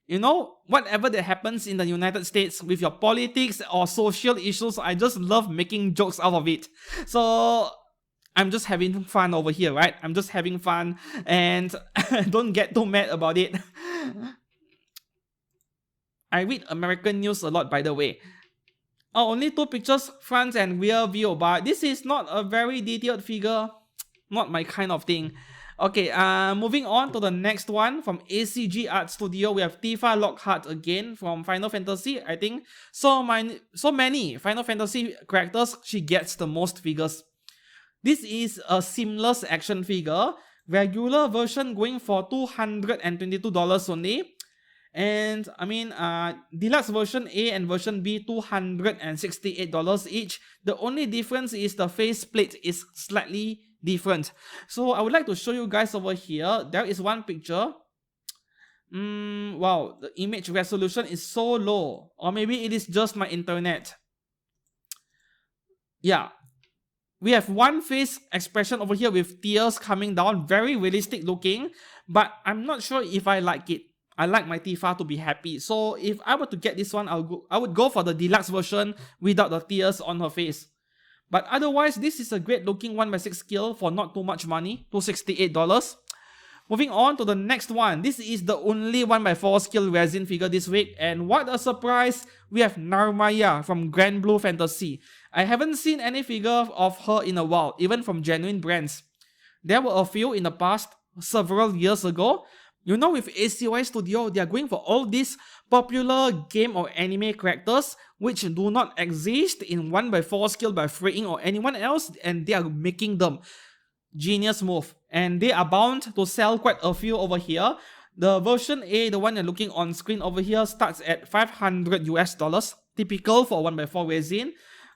You know, whatever that happens in the United States with your politics or social issues, I just love making jokes out of it. So I'm just having fun over here, right? I'm just having fun and don't get too mad about it. I read American news a lot, by the way. Oh, only two pictures, front and rear view, but this is not a very detailed figure. Not my kind of thing. Okay, moving on to the next one from ACG Art Studio. We have Tifa Lockhart again from Final Fantasy. I think so many Final Fantasy characters, she gets the most figures. This is a seamless action figure. Regular version going for $222 only. And I mean, deluxe version A and version B, $268 each. The only difference is the faceplate is slightly different. So I would like to show you guys over here. There is one picture. Wow, the image resolution is so low. Or maybe it is just my internet. Yeah. We have one face expression over here with tears coming down. Very realistic looking. But I'm not sure if I like it. I like my Tifa to be happy. So if I were to get this one, I would go for the deluxe version without the tears on her face. But otherwise, this is a great looking 1x6 scale for not too much money, $268. Moving on to the next one. This is the only 1x4 scale resin figure this week. And what a surprise, we have Narmaya from Grand Blue Fantasy. I haven't seen any figure of her in a while, even from genuine brands. There were a few in the past, several years ago. You know, with ACY Studio, they are going for all these popular game or anime characters which do not exist in 1x4 scale by Free or anyone else, and they are making them. Genius move. And they are bound to sell quite a few over here. The version A, the one you're looking on screen over here, starts at $500 typical for 1x4 resin.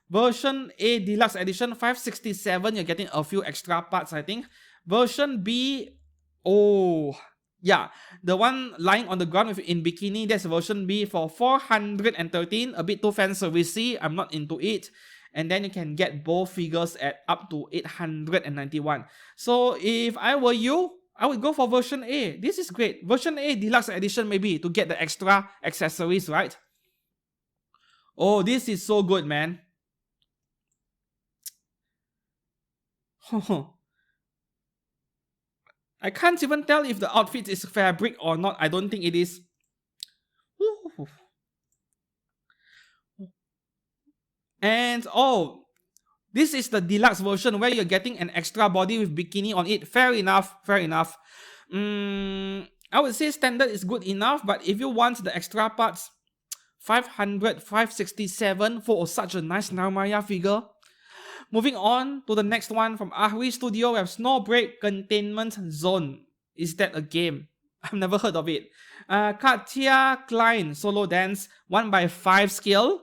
Version A Deluxe Edition, $567. You're getting a few extra parts, I think. Version B, oh yeah, the one lying on the ground with in bikini, that's version B for $413. A bit too fancy, I'm not into it. And then you can get both figures at up to $891. So if I were you, I would go for version A. This is great. Version A Deluxe Edition maybe to get the extra accessories, right? Oh, this is so good, man. I can't even tell if the outfit is fabric or not. I don't think it is. And oh, This is the deluxe version where you're getting an extra body with bikini on it. Fair enough, fair enough. I would say standard is good enough, but if you want the extra parts, 500, 567 for such a nice Narmaya figure. Moving on to the next one from Ahri Studio, we have Snowbreak Containment Zone. Is that a game? I've never heard of it. Katya Klein Solo Dance 1x5 scale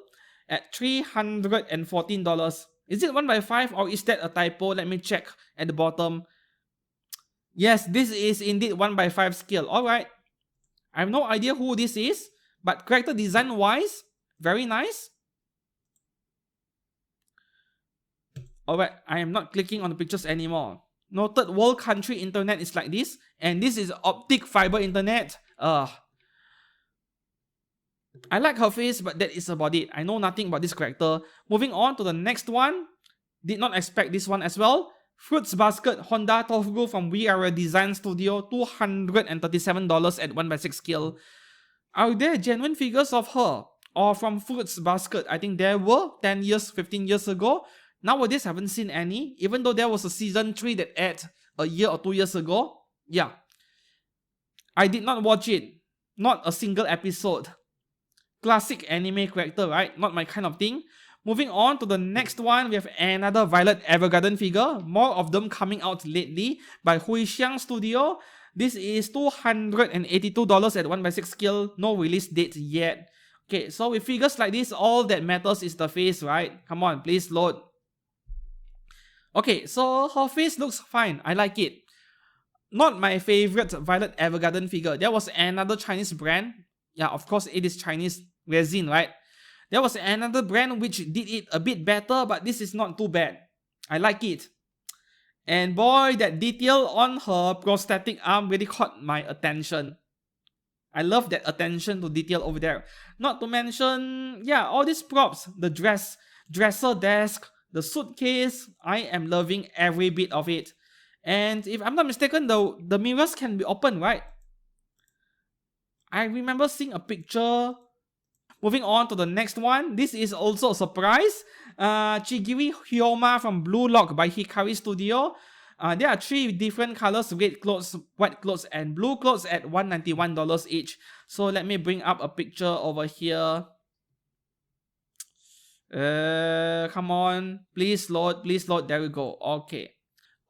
at $314. Is it 1x5 or is that a typo? Let me check at the bottom. Yes, this is indeed 1x5 scale. Alright. I have no idea who this is, but character design wise, very nice. Alright, I am not clicking on the pictures anymore. Noted world country internet is like this, and this is optic fiber internet. I like her face, but that is about it. I know nothing about this character. Moving on to the next one. Did not expect this one as well. Fruits Basket Honda Tofu from We Are a Design Studio, $237 at 1x6 scale. Are there genuine figures of her? Or from Fruits Basket? I think there were 10 years, 15 years ago. Nowadays, I haven't seen any, even though there was a season 3 that aired a year or 2 years ago. Yeah. I did not watch it. Not a single episode. Classic anime character, right? Not my kind of thing. Moving on to the next one, we have another Violet Evergarden figure. More of them coming out lately by Huixiang Studio. This is $282 at 1x6 scale. No release date yet. Okay, so with figures like this, all that matters is the face, right? Come on, please load. Okay, so her face looks fine. I like it. Not my favorite Violet Evergarden figure. There was another Chinese brand. Yeah, of course it is Chinese resin, right? There was another brand which did it a bit better, but this is not too bad. I like it. And boy, that detail on her prosthetic arm really caught my attention. I love that attention to detail over there. Not to mention, yeah, all these props, the dresser desk, the suitcase, I am loving every bit of it. And if I'm not mistaken, the mirrors can be open, right? I remember seeing a picture. Moving on to the next one. This is also a surprise. Chigiri Hyoma from Blue Lock by Hikari Studio. There are 3 different colors, red clothes, white clothes, and blue clothes at $191 each. So let me bring up a picture over here. Come on. Please load, please load. There we go. Okay.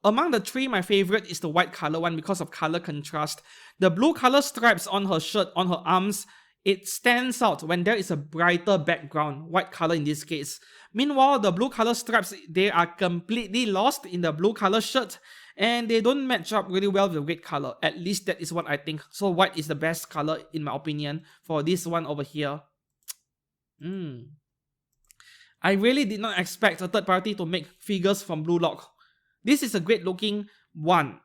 Among the 3, my favorite is the white color one because of color contrast. The blue color stripes on her shirt, on her arms, it stands out when there is a brighter background, white color in this case. Meanwhile, the blue color stripes, they are completely lost in the blue color shirt and they don't match up really well with the red color. At least that is what I think. So white is the best color in my opinion for this one over here. I really did not expect a third party to make figures from Blue Lock. This is a great looking one.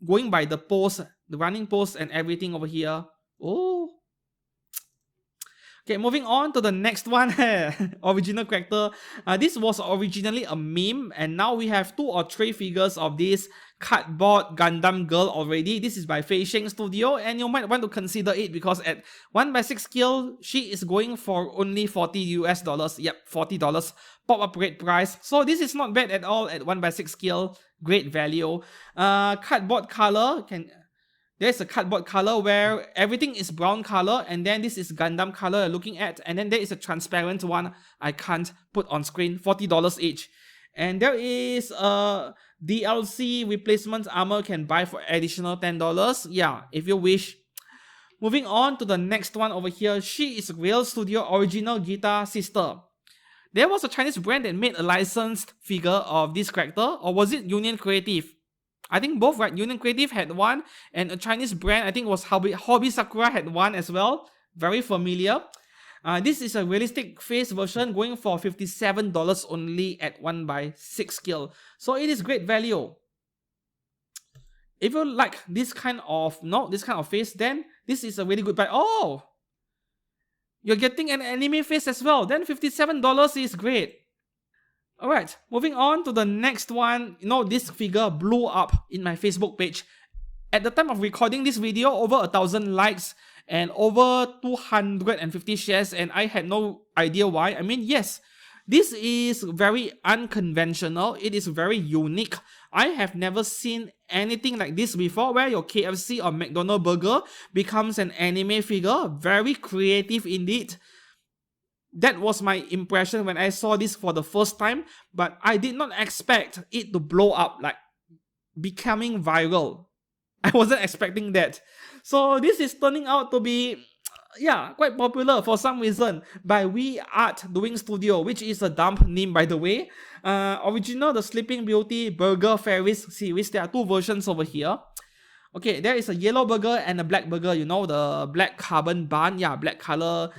Going by the pose, the running pose and everything over here. Oh. Okay, moving on to the next one. Original character. This was originally a meme and now we have 2 or 3 figures of this cardboard Gundam girl already. This is by Fei Sheng Studio and you might want to consider it because at 1x6 scale, she is going for only $40 US. Yep, $40 pop-up rate price. So this is not bad at all at 1x6 scale. Great value. Cardboard color There's a cardboard color where everything is brown color and then this is Gundam color you're looking at and then there is a transparent one I can't put on screen, $40 each. And there is a DLC replacement armor can buy for additional $10. Yeah, if you wish. Moving on to the next one over here, she is Real Studio Original Guitar Sister. There was a Chinese brand that made a licensed figure of this character, or was it Union Creative? I think both, right? Union Creative had one, and a Chinese brand, I think it was Hobby Sakura had one as well. Very familiar. This is a realistic face version going for $57 only at 1x6 scale. So it is great value. If you like this kind of face, then this is a really good buy. Oh! You're getting an anime face as well. Then $57 is great. Alright, moving on to the next one. You know, this figure blew up in my Facebook page. At the time of recording this video, over 1,000 likes and over 250 shares, and I had no idea why. I mean, yes, This is very unconventional. It is very unique. I have never seen anything like this before, where your KFC or McDonald's burger becomes an anime figure. Very creative indeed. That was my impression when I saw this for the first time, but I did not expect it to blow up, like becoming viral. I wasn't expecting that. So this is turning out to be, yeah, quite popular for some reason by We Art Doing Studio, which is a dumb name by the way. Original The Sleeping Beauty Burger Fairies series. There are two versions over here. Okay, there is a yellow burger and a black burger, you know, the black carbon bun, yeah, black color.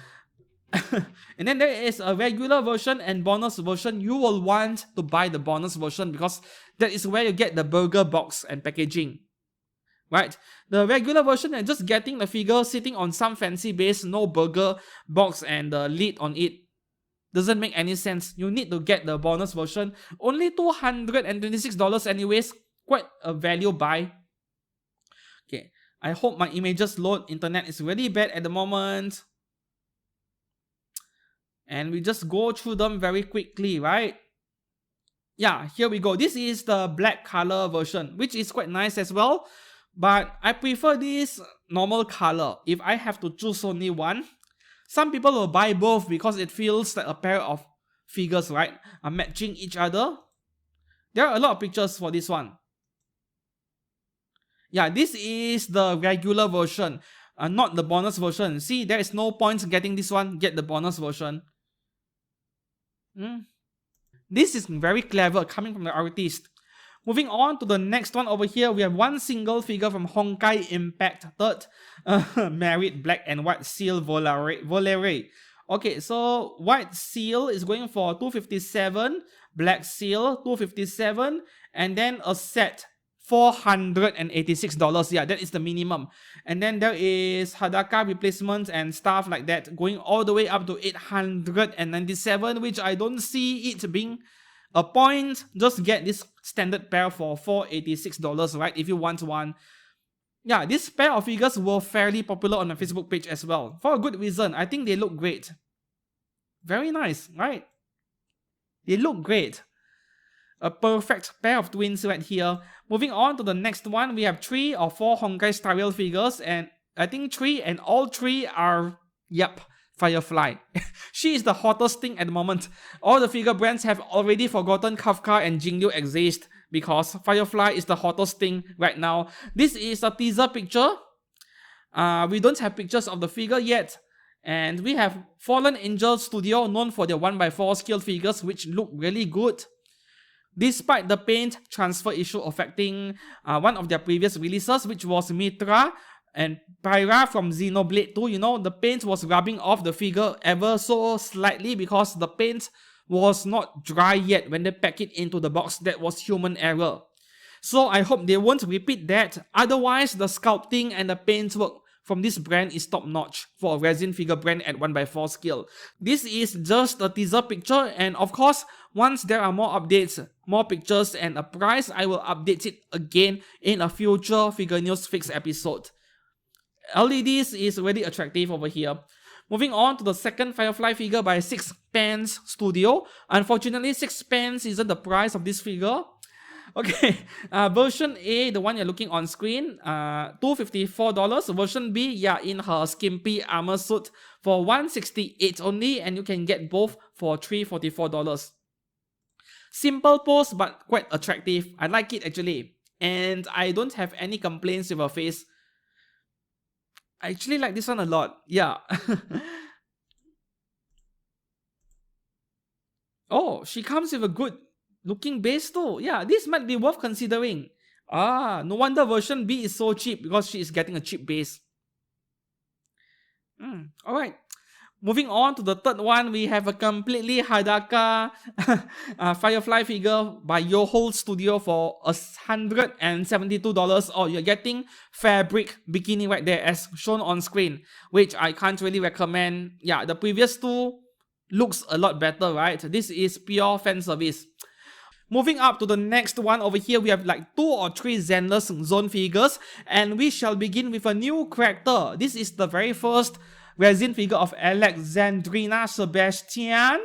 And then there is a regular version and bonus version. You will want to buy the bonus version because that is where you get the burger box and packaging. Right? The regular version and just getting the figure sitting on some fancy base, no burger box and the lid on it, doesn't make any sense. You need to get the bonus version. Only $226 anyways. Quite a value buy. Okay, I hope my images load. Internet is really bad at the moment. And we just go through them very quickly, right? Yeah, here we go. This is the black color version, which is quite nice as well. But I prefer this normal color if I have to choose only one. Some people will buy both because it feels like a pair of figures, right? Are matching each other. There are a lot of pictures for this one. Yeah, this is the regular version, not the bonus version. See, there is no point getting this one. Get the bonus version. This is very clever coming from the artist. Moving on to the next one over here, we have one single figure from Honkai Impact 3rd Married Black and White Seal Volare. Okay, so White Seal is going for $257, Black Seal $257, and then a set $486. Yeah, that is the minimum. And then there is Hadaka replacements and stuff like that going all the way up to $897, which I don't see it being a point. Just get this standard pair for $486, right? If you want one. Yeah, this pair of figures were fairly popular on my Facebook page as well. For a good reason. I think they look great. Very nice, right? They look great. A perfect pair of twins right here. Moving on to the next one, we have 3 or 4 Honkai style figures, and I think 3, and all 3 are, yep, Firefly. She is the hottest thing at the moment. All the figure brands have already forgotten Kafka and Jinryu exist because Firefly is the hottest thing right now. This is a teaser picture. We don't have pictures of the figure yet. And we have Fallen Angel Studio, known for their 1x4 scale figures, which look really good. Despite the paint transfer issue affecting one of their previous releases, which was Mitra and Pyra from Xenoblade 2, you know, the paint was rubbing off the figure ever so slightly because the paint was not dry yet when they pack it into the box. That was human error. So I hope they won't repeat that. Otherwise, the sculpting and the paint work from this brand is top notch for a resin figure brand at 1x4 scale. This is just a teaser picture, and of course, once there are more updates, more pictures and a price, I will update it again in a future Figure News Fix episode. LEDs is really attractive over here. Moving on to the second Firefly figure by Sixpence Studio. Unfortunately, Sixpence isn't the price of this figure. Okay, version A, the one you're looking on screen, $254. Version B, yeah, in her skimpy armor suit for $168 only, and you can get both for $344. Simple pose, but quite attractive. I like it actually, and I don't have any complaints with her face. I actually like this one a lot. Yeah. Oh, she comes with a good looking base too. Yeah, this might be worth considering. No wonder version B is so cheap because she is getting a cheap base. Alright. Moving on to the third one, we have a completely Hadaka Firefly figure by Yoho Studio for $172. Oh, you're getting fabric bikini right there as shown on screen, which I can't really recommend. Yeah, the previous two looks a lot better, right? This is pure fan service. Moving up to the next one over here, we have like 2 or 3 Zenless Zone figures, and we shall begin with a new character. This is the very first resin figure of Alexandrina Sebastian.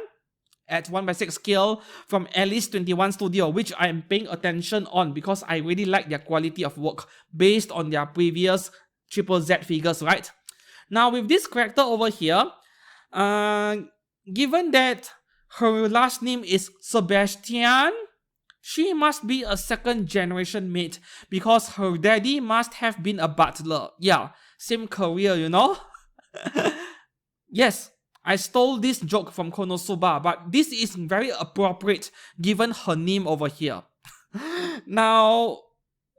at 1/6 scale from Alice 21 Studio, which I am paying attention on because I really like their quality of work based on their previous Triple Z figures, right? Now with this character over here, given that her last name is Sebastian, she must be a second generation mate because her daddy must have been a butler. Yeah, same career, you know? Yes, I stole this joke from Konosuba, but this is very appropriate given her name over here. Now,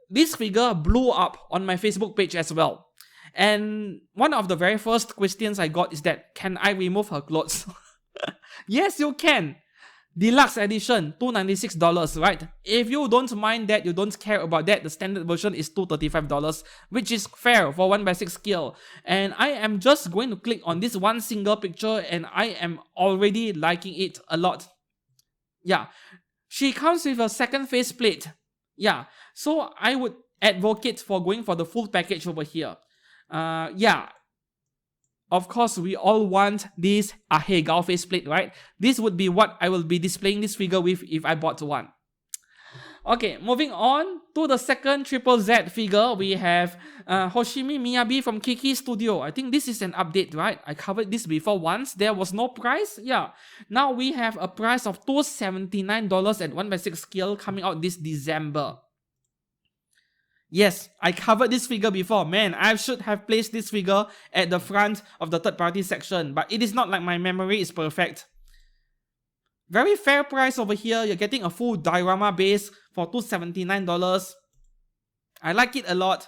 this figure blew up on my Facebook page as well. And one of the very first questions I got is that, can I remove her clothes? Yes, you can. Deluxe edition, $296, right? If you don't mind that, you don't care about that, the standard version is $235, which is fair for 1/6 scale. And I am just going to click on this one single picture and I am already liking it a lot. Yeah, she comes with a second faceplate. Yeah, so I would advocate for going for the full package over here. Yeah. Of course, we all want this Ahegao faceplate, right? This would be what I will be displaying this figure with if I bought one. Okay, moving on to the second Triple Z figure, we have Hoshimi Miyabi from Kiki Studio. I think this is an update, right? I covered this before once. There was no price. Yeah. Now we have a price of $279 at 1/6 scale coming out this December. Yes, I covered this figure before. Man, I should have placed this figure at the front of the third party section, but it is not like my memory is perfect. Very fair price over here. You're getting a full diorama base for $279. I like it a lot.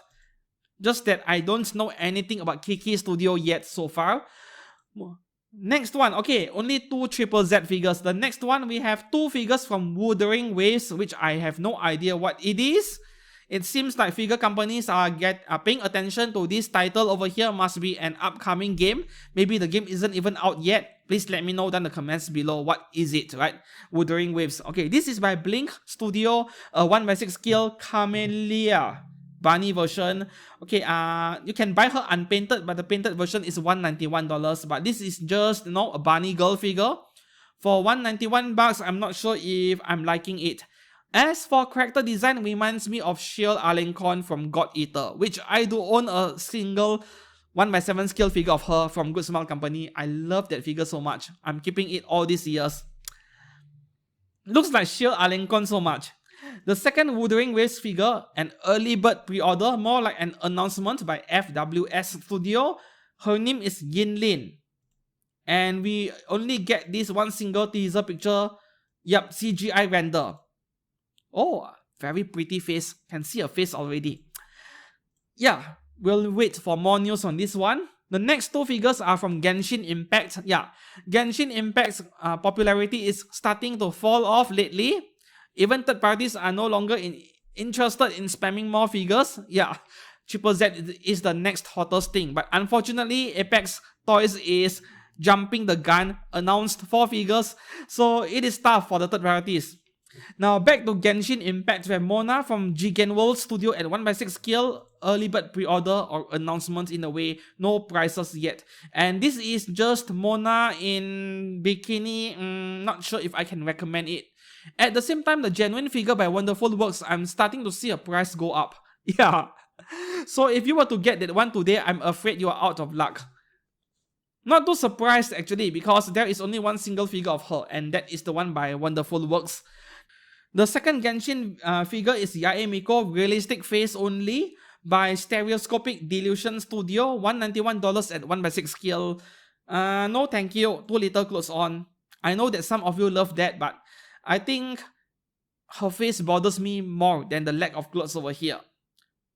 Just that I don't know anything about Kiki Studio yet so far. Next one, okay, only two Triple Z figures. The next one, we have two figures from Wuthering Waves, which I have no idea what it is. It seems like figure companies are paying attention to this title over here. Must be an upcoming game. Maybe the game isn't even out yet. Please let me know down in the comments below what is it, right? Wuthering Waves. Okay, this is by Blink Studio, a 1/6 scale Camellia Bunny version. Okay, you can buy her unpainted, but the painted version is $191. But this is just, you know, a bunny girl figure. For $191, I'm not sure if I'm liking it. As for character design, reminds me of Shield Alencon from God Eater, which I do own a single 1/7 scale figure of her from Good Smile Company. I love that figure so much. I'm keeping it all these years. Looks like Shield Alencon so much. The second Wuthering Waves figure, an early bird pre-order, more like an announcement by FWS Studio. Her name is Yinlin. And we only get this one single teaser picture. Yup, CGI render. Oh, very pretty face. Can see her face already. Yeah, we'll wait for more news on this one. The next two figures are from Genshin Impact. Yeah, Genshin Impact's popularity is starting to fall off lately. Even third parties are no longer interested in spamming more figures. Yeah, Triple Z is the next hottest thing. But unfortunately, Apex Toys is jumping the gun, announced 4 figures. So it is tough for the third parties. Now back to Genshin Impact, we have Mona from Jigen World Studio at 1/6 scale, early bird pre-order or announcement in a way, no prices yet. And this is just Mona in bikini, not sure if I can recommend it. At the same time, the genuine figure by Wonderful Works, I'm starting to see a price go up. Yeah. So if you were to get that one today, I'm afraid you are out of luck. Not too surprised actually, because there is only one single figure of her, and that is the one by Wonderful Works. The second Genshin figure is Yae Miko, realistic face only, by Stereoscopic Delusion Studio, $191 at 1/6 scale. No thank you, too little clothes on. I know that some of you love that, but I think her face bothers me more than the lack of clothes over here.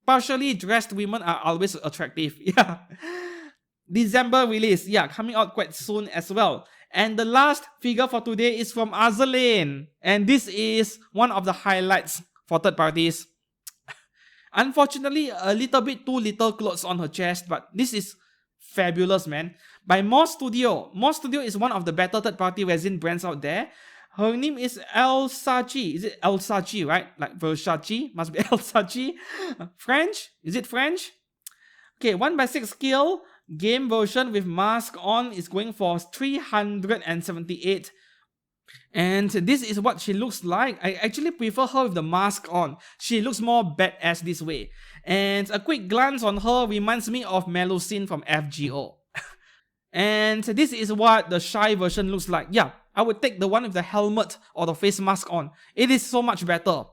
Partially dressed women are always attractive. Yeah. December release, yeah, coming out quite soon as well. And the last figure for today is from Azur, and this is one of the highlights for third parties. Unfortunately, a little bit too little clothes on her chest, but this is fabulous, man. By More Studio. More Studio is one of the better third party resin brands out there. Her name is Elsachi. Is it Elsachi, right? Like Versace? Must be Elsachi. French? Is it French? Okay, 1/6 scale. Game version with mask on is going for $378. And this is what she looks like. I actually prefer her with the mask on. She looks more badass this way. And a quick glance on her reminds me of Melusine from FGO. And this is what the shy version looks like. Yeah, I would take the one with the helmet or the face mask on. It is so much better.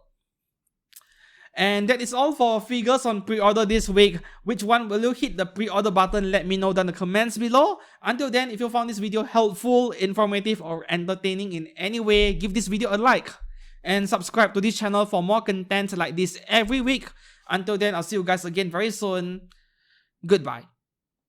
And that is all for figures on pre-order this week. Which one will you hit the pre-order button? Let me know down in the comments below. Until then, if you found this video helpful, informative, or entertaining in any way, give this video a like. And subscribe to this channel for more content like this every week. Until then, I'll see you guys again very soon. Goodbye.